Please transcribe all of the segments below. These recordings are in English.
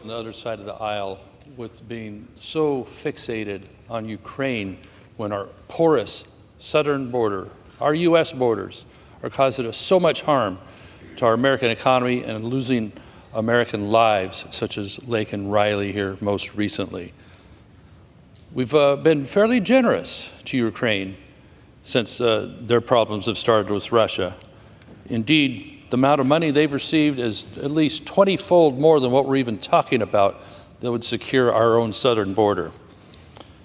on the other side of the aisle with being so fixated on Ukraine when our porous southern border, our U.S. borders, are causing us so much harm to our American economy and losing American lives, such as Lake and Riley here most recently. We've been fairly generous to Ukraine since their problems have started with Russia. Indeed, the amount of money they've received is at least 20-fold more than what we're even talking about that would secure our own southern border.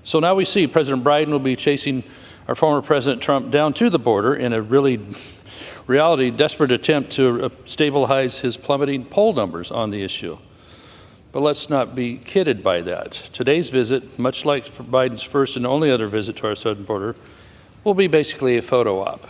So now we see President Biden will be chasing our former President Trump down to the border in a reality desperate attempt to stabilize his plummeting poll numbers on the issue. But let's not be kidded by that. Today's visit, much like Biden's first and only other visit to our southern border, will be basically a photo op.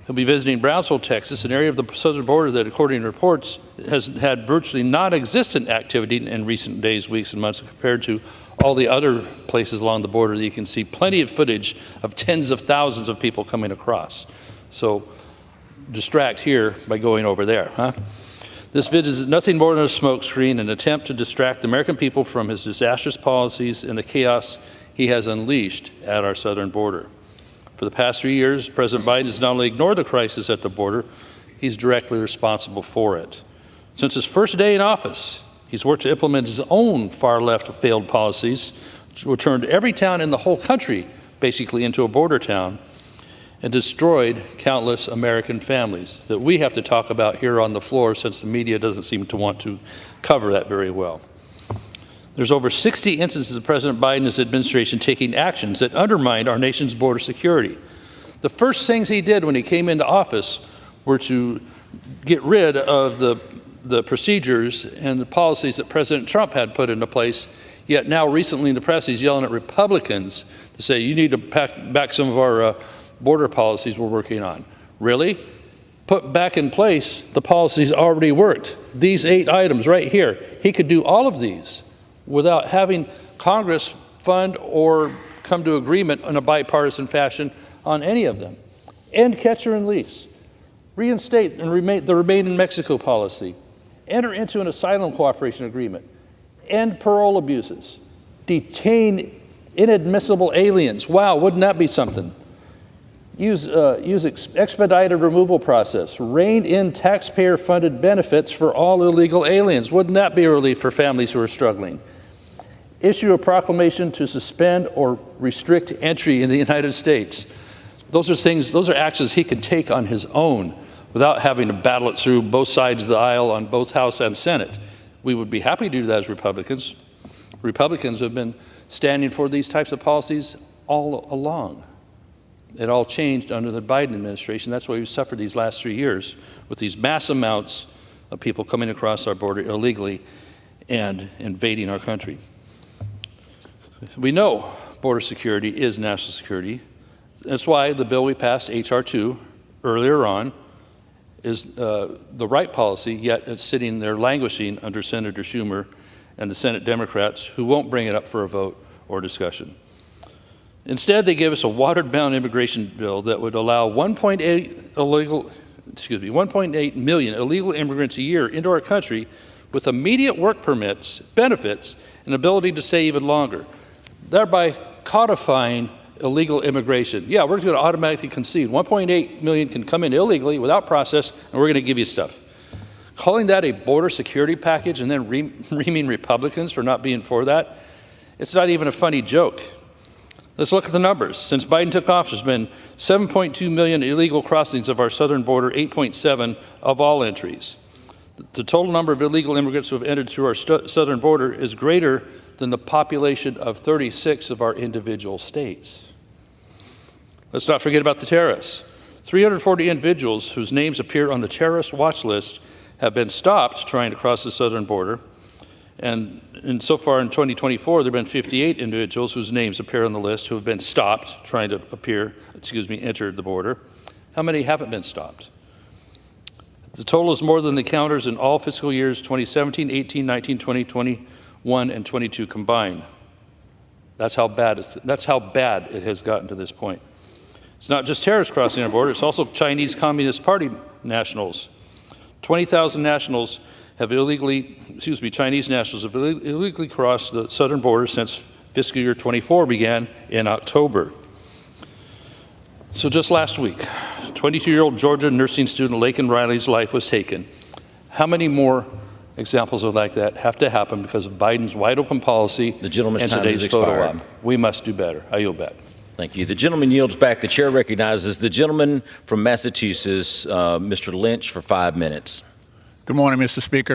He'll be visiting Brownsville, Texas, an area of the southern border that, according to reports, has had virtually non-existent activity in recent days, weeks, and months compared to all the other places along the border that you can see plenty of footage of tens of thousands of people coming across. So distract here by going over there, huh? This visit is nothing more than a smokescreen, an attempt to distract the American people from his disastrous policies and the chaos he has unleashed at our southern border. For the past 3 years, President Biden has not only ignored the crisis at the border, he's directly responsible for it. Since his first day in office, he's worked to implement his own far-left failed policies, which turned every town in the whole country basically into a border town, and destroyed countless American families that we have to talk about here on the floor since the media doesn't seem to want to cover that very well. There's over 60 instances of President Biden and his administration taking actions that undermined our nation's border security. The first things he did when he came into office were to get rid of the procedures and the policies that President Trump had put into place, yet now recently in the press he's yelling at Republicans to say, you need to pack back some of our border policies we're working on. Really? Put back in place the policies already worked. These 8 items right here. He could do all of these without having Congress fund or come to agreement in a bipartisan fashion on any of them. End catch and release. Reinstate and the Remain in Mexico policy. Enter into an asylum cooperation agreement. End parole abuses. Detain inadmissible aliens. Wow, wouldn't that be something? Use expedited removal process. Rein in taxpayer-funded benefits for all illegal aliens. Wouldn't that be a relief for families who are struggling? Issue a proclamation to suspend or restrict entry in the United States. Those are actions he could take on his own without having to battle it through both sides of the aisle on both House and Senate. We would be happy to do that as Republicans. Republicans have been standing for these types of policies all along. It all changed under the Biden administration. That's why we suffered these last 3 years with these mass amounts of people coming across our border illegally and invading our country. We know border security is national security. That's why the bill we passed, H.R. 2, earlier on, is the right policy, yet it's sitting there languishing under Senator Schumer and the Senate Democrats who won't bring it up for a vote or discussion. Instead, they give us a watered-down immigration bill that would allow 1.8 million illegal immigrants a year into our country with immediate work permits, benefits, and ability to stay even longer, thereby codifying illegal immigration. Yeah, we're going to automatically concede 1.8 million can come in illegally without process, and we're going to give you stuff. Calling that a border security package and then reaming Republicans for not being for that, it's not even a funny joke. Let's look at the numbers. Since Biden took office, there's been 7.2 million illegal crossings of our southern border, 8.7 of all entries. The total number of illegal immigrants who have entered through our southern border is greater than the population of 36 of our individual states. Let's not forget about the terrorists. 340 individuals whose names appear on the terrorist watch list have been stopped trying to cross the southern border. And so far in 2024, there have been 58 individuals whose names appear on the list who have been stopped trying to enter the border. How many haven't been stopped? The total is more than the counters in all fiscal years 2017, 18, 19, 20, 21, and 22 combined. That's how bad it has gotten to this point. It's not just terrorists crossing our border, it's also Chinese Communist Party nationals. 20,000 nationals Chinese nationals have illegally crossed the southern border since fiscal year 24 began in October. So just last week, 22-year-old Georgia nursing student Laken Riley's life was taken. How many more examples like that have to happen because of Biden's wide-open policy the gentleman's and time today's photo op? expired. We must do better. I yield back. Thank you. The gentleman yields back. The chair recognizes the gentleman from Massachusetts, Mr. Lynch, for 5 minutes. Good morning, Mr. Speaker.